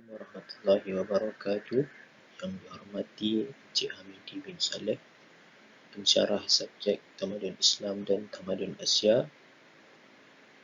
Warahmatullahi wabarakatuh. Yang dihormati Encik Hamidi bin Saleh, pensyarah subjek Tamadun Islam dan Tamadun Asia.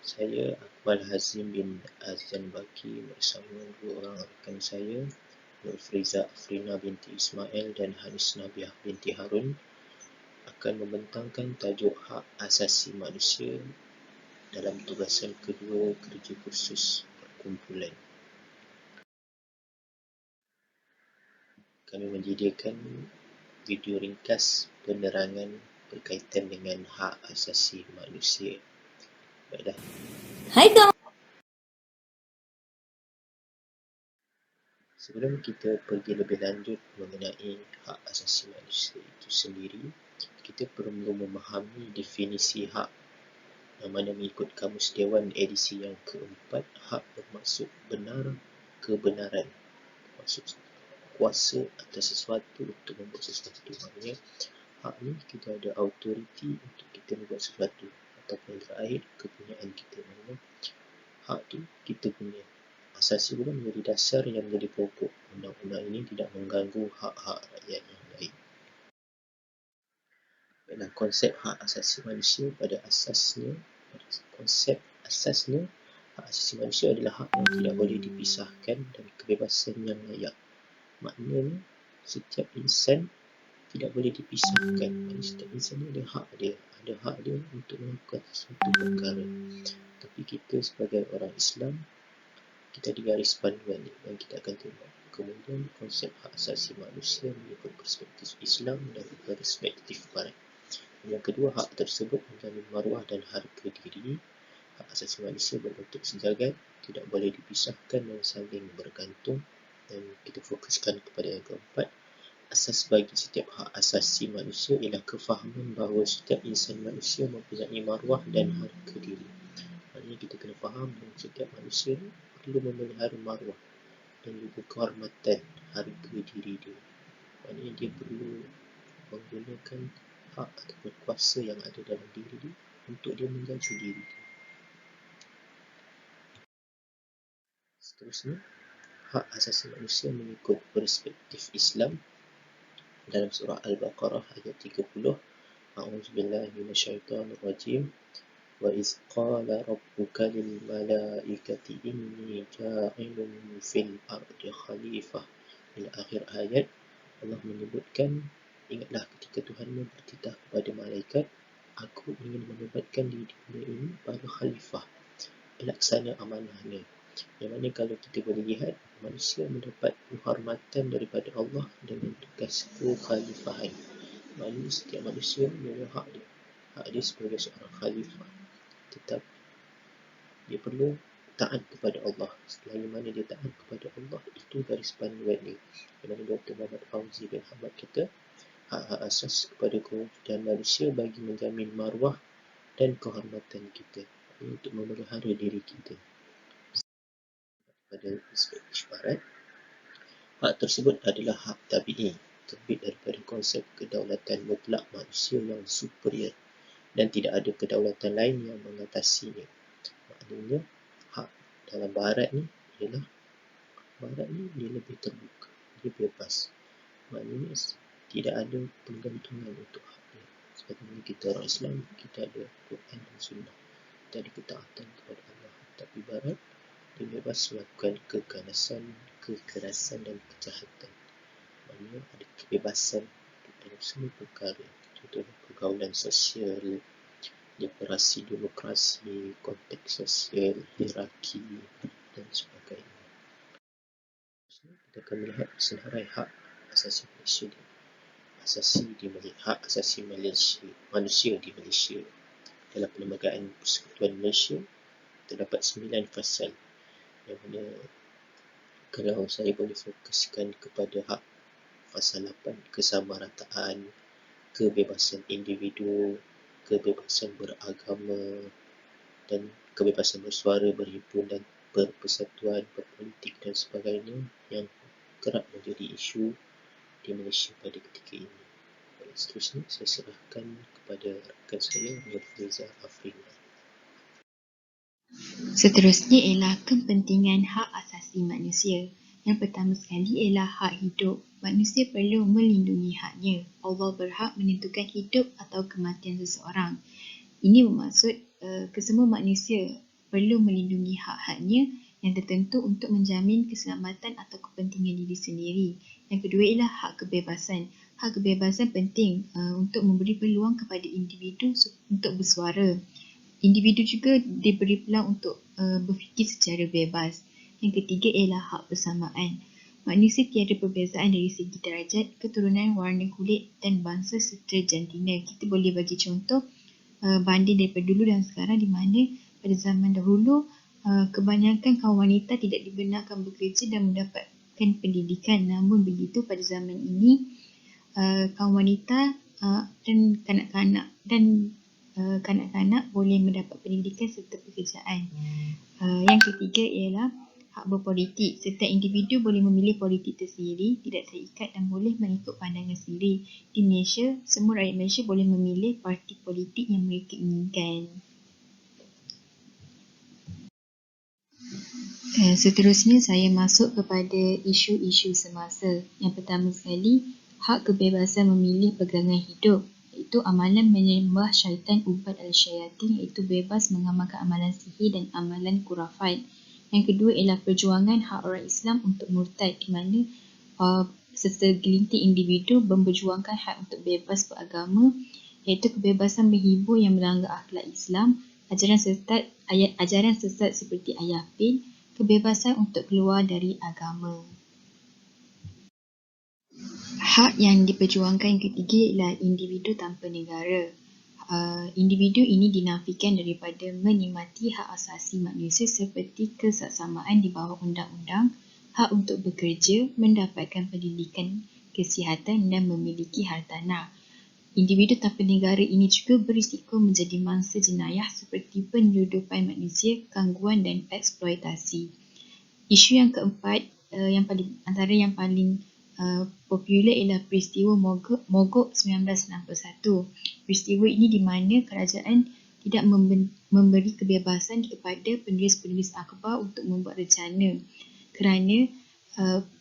Saya Akmal Hazim bin Azan Baki bersama dua orang rakan saya, Nur Friza Afrina binti Ismail dan Hanis Nabiah binti Harun, akan membentangkan tajuk hak asasi manusia dalam tugasan kedua kerja kursus perkumpulan. Kami menyediakan video ringkas penerangan berkaitan dengan hak asasi manusia. Baiklah. Hai kawan. Sebelum kita pergi lebih lanjut mengenai hak asasi manusia itu sendiri, kita perlu memahami definisi hak yang mana mengikut Kamus Dewan edisi yang keempat, hak bermaksud benar, kebenaran, maksud kuasa atas sesuatu untuk membuat sesuatu. Maknanya hak ni kita ada autoriti untuk kita membuat sesuatu, ataupun terakhir kepunyaan kita. Maknanya hak tu kita punya. Asasi pula menjadi dasar yang menjadi pokok. Undang-undang ini tidak mengganggu hak-hak rakyat yang lain. Dalam konsep hak asasi manusia pada asasnya, hak asasi manusia adalah hak yang tidak boleh dipisahkan dari kebebasan yang layak. Maknanya setiap insan tidak boleh dipisahkan. Maksudnya setiap insan ada hak dia. Ada hak dia untuk melakukan sesuatu perkara. Tapi kita sebagai orang Islam, kita di garis panduan ni dan kita akan tengok. Kemudian konsep hak asasi manusia mengikut perspektif Islam dan perspektif Barat. Yang kedua, hak tersebut menjamin maruah dan harga diri. Hak asasi manusia berbentuk sejagat, tidak boleh dipisahkan dan saling bergantung. Dan kita fokuskan kepada yang keempat, asas bagi setiap hak asasi manusia ialah kefahaman bahawa setiap insan manusia mempunyai maruah dan harga diri. Maknanya kita kena faham bahawa setiap manusia perlu memelihara maruah dan juga kehormatan harga diri dia. Maknanya dia perlu menggunakan hak ataupun kuasa yang ada dalam diri dia untuk dia menjaga diri dia. Seterusnya, hak asasi manusia mengikut perspektif Islam dalam surah Al-Baqarah ayat 30. A'udzubillahi minasyaitonirrajim. Wa iz qala rabbuka lil malaikati inni ja'ilun fil ardi khalifah. Ila akhir ayat, Allah menyebutkan, ingatlah ketika Tuhanmu bertitah kepada malaikat, aku ingin menempatkan di dunia ini para khalifah, pelaksana amanahnya. Yang mana kalau kita boleh lihat, manusia mendapat penghormatan daripada Allah dengan tugas kekhalifahan. Maknanya setiap manusia mempunyai hak dia. Hak dia sebagai seorang khalifah. Tetap dia perlu taat kepada Allah. Selagi mana dia taat kepada Allah, itu garis panduan dia. Di mana Dr. Muhammad Fauzi bin Hamad kata, hak-hak asas kepada kewujudan manusia bagi menjamin maruah dan kehormatan kita, untuk memelihara diri kita. Pada perspektif Barat, hak tersebut adalah hak tabi'i, terbit daripada konsep kedaulatan mutlak manusia yang superior dan tidak ada kedaulatan lain yang mengatasinya. Maknanya hak dalam Barat ni ialah dia lebih terbuka, dia bebas. Maknanya tidak ada penggantungan untuk hak dia. Sebagaimana kita orang Islam, kita ada Quran dan Sunnah, kita ada ketaatan kepada Allah. Tapi Barat, dia bebas melakukan kekerasan dan kejahatan. Maknanya ada kebebasan dalam semua perkara. Contohnya pergaulan sosial, demokrasi, konteks sosial, hierarki dan sebagainya. Kita akan melihat senarai hak asasi manusia hak asasi manusia di Malaysia. Dalam Perlembagaan Persekutuan Malaysia terdapat 9 fasal, yang mana kalau saya boleh fokuskan kepada hak fasal 8, kesamarataan, kebebasan individu, kebebasan beragama dan kebebasan bersuara, berhimpun dan berpersatuan, berpolitik dan sebagainya, yang kerap menjadi isu di Malaysia pada ketika ini. Seterusnya saya serahkan kepada rakan saya, Nur Friza Afrina. Seterusnya ialah kepentingan hak asasi manusia. Yang pertama sekali ialah hak hidup. Manusia perlu melindungi haknya. Allah berhak menentukan hidup atau kematian seseorang. Ini bermaksud kesemua manusia perlu melindungi hak-haknya yang tertentu untuk menjamin keselamatan atau kepentingan diri sendiri. Yang kedua ialah hak kebebasan. Hak kebebasan penting untuk memberi peluang kepada individu untuk bersuara. Individu juga diberi peluang untuk berfikir secara bebas. Yang ketiga ialah hak persamaan. Manusia tiada perbezaan dari segi darjat, keturunan, warna kulit dan bangsa serta jantina. Kita boleh bagi contoh banding daripada dulu dan sekarang, di mana pada zaman dahulu kebanyakan kaum wanita tidak dibenarkan bekerja dan mendapatkan pendidikan. Namun begitu pada zaman ini kaum wanita dan kanak-kanak boleh mendapat pendidikan serta pekerjaan. Yang ketiga ialah hak berpolitik. Setiap individu boleh memilih politik tersendiri, tidak terikat dan boleh mengikut pandangan sendiri. Di Malaysia, semua rakyat Malaysia boleh memilih parti politik yang mereka inginkan. Seterusnya saya masuk kepada isu-isu semasa. Yang pertama sekali, hak kebebasan memilih pegangan hidup, iaitu amalan menyembah syaitan ubat al-syayatin, iaitu bebas mengamalkan amalan sihir dan amalan kurafat. Yang kedua ialah perjuangan hak orang Islam untuk murtad, di mana segelintir individu memperjuangkan hak untuk bebas beragama, iaitu kebebasan berhibur yang melanggar akhlak Islam, ajaran sesat seperti ayah pin, kebebasan untuk keluar dari agama. Hak yang diperjuangkan yang ketiga ialah individu tanpa negara. Individu ini dinafikan daripada menikmati hak asasi manusia seperti kesaksamaan di bawah undang-undang, hak untuk bekerja, mendapatkan pendidikan, kesihatan dan memiliki hartanah. Individu tanpa negara ini juga berisiko menjadi mangsa jenayah seperti penyeludupan manusia, gangguan dan eksploitasi. Isu yang keempat, antara yang paling popular ialah peristiwa Mogok 1961. Peristiwa ini di mana kerajaan tidak memberi kebebasan kepada penulis-penulis akhbar untuk membuat rencana, kerana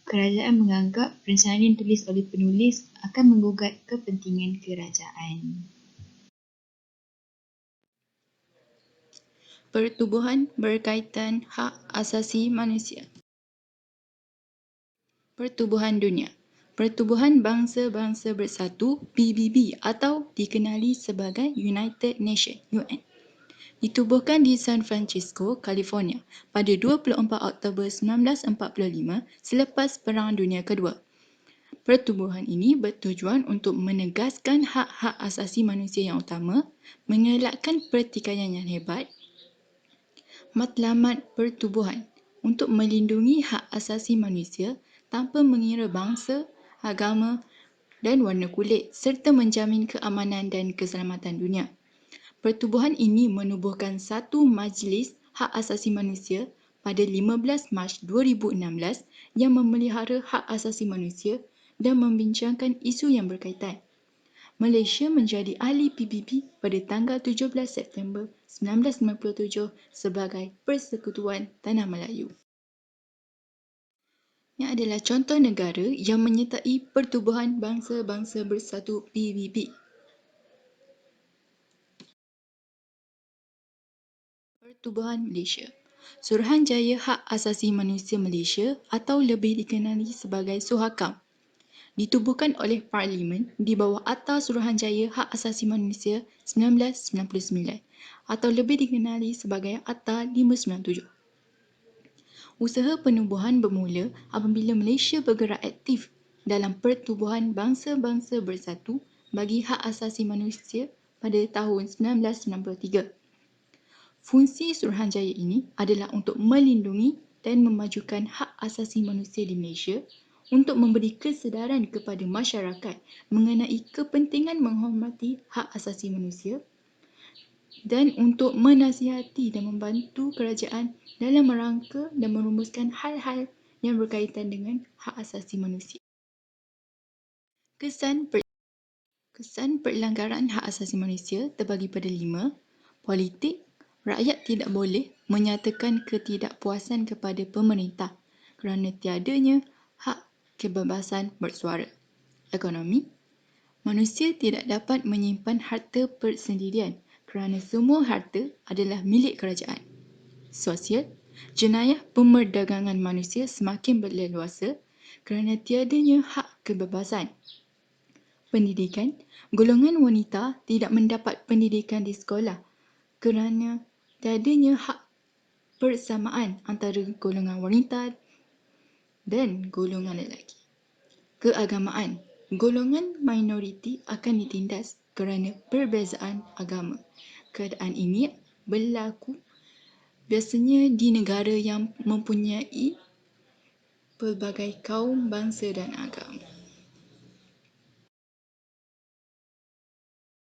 kerajaan menganggap rencana yang ditulis oleh penulis akan menggugat kepentingan kerajaan. Pertubuhan berkaitan hak asasi manusia. Pertubuhan Dunia. Pertubuhan Bangsa-Bangsa Bersatu PBB atau dikenali sebagai United Nations UN ditubuhkan di San Francisco, California pada 24 Oktober 1945 selepas Perang Dunia Kedua. Pertubuhan ini bertujuan untuk menegaskan hak-hak asasi manusia yang utama, mengelakkan pertikaian yang hebat. Matlamat pertubuhan untuk melindungi hak asasi manusia tanpa mengira bangsa, agama dan warna kulit serta menjamin keamanan dan keselamatan dunia. Pertubuhan ini menubuhkan satu majlis hak asasi manusia pada 15 Mac 2016 yang memelihara hak asasi manusia dan membincangkan isu yang berkaitan. Malaysia menjadi ahli PBB pada tanggal 17 September 1997 sebagai Persekutuan Tanah Melayu. Ini adalah contoh negara yang menyertai Pertubuhan Bangsa-Bangsa Bersatu PBB. Pertubuhan Malaysia. Suruhanjaya Hak Asasi Manusia Malaysia atau lebih dikenali sebagai Suhakam ditubuhkan oleh Parlimen di bawah Akta Suruhanjaya Hak Asasi Manusia 1999 atau lebih dikenali sebagai Akta 597. Usaha penubuhan bermula apabila Malaysia bergerak aktif dalam Pertubuhan Bangsa-Bangsa Bersatu bagi Hak Asasi Manusia pada tahun 1993. Fungsi Suruhanjaya ini adalah untuk melindungi dan memajukan hak asasi manusia di Malaysia, untuk memberi kesedaran kepada masyarakat mengenai kepentingan menghormati hak asasi manusia dan untuk menasihati dan membantu kerajaan dalam merangka dan merumuskan hal-hal yang berkaitan dengan hak asasi manusia. Kesan pelanggaran hak asasi manusia terbagi pada 5. Politik. Rakyat tidak boleh menyatakan ketidakpuasan kepada pemerintah, kerana tiadanya hak kebebasan bersuara. Ekonomi, manusia tidak dapat menyimpan harta persendirian kerana semua harta adalah milik kerajaan. Sosial, jenayah pemerdagangan manusia semakin berleluasa kerana tiadanya hak kebebasan. Pendidikan, golongan wanita tidak mendapat pendidikan di sekolah kerana tiadanya hak persamaan antara golongan wanita dan golongan lelaki. Keagamaan, golongan minoriti akan ditindas kerana perbezaan agama. Keadaan ini berlaku biasanya di negara yang mempunyai pelbagai kaum, bangsa dan agama.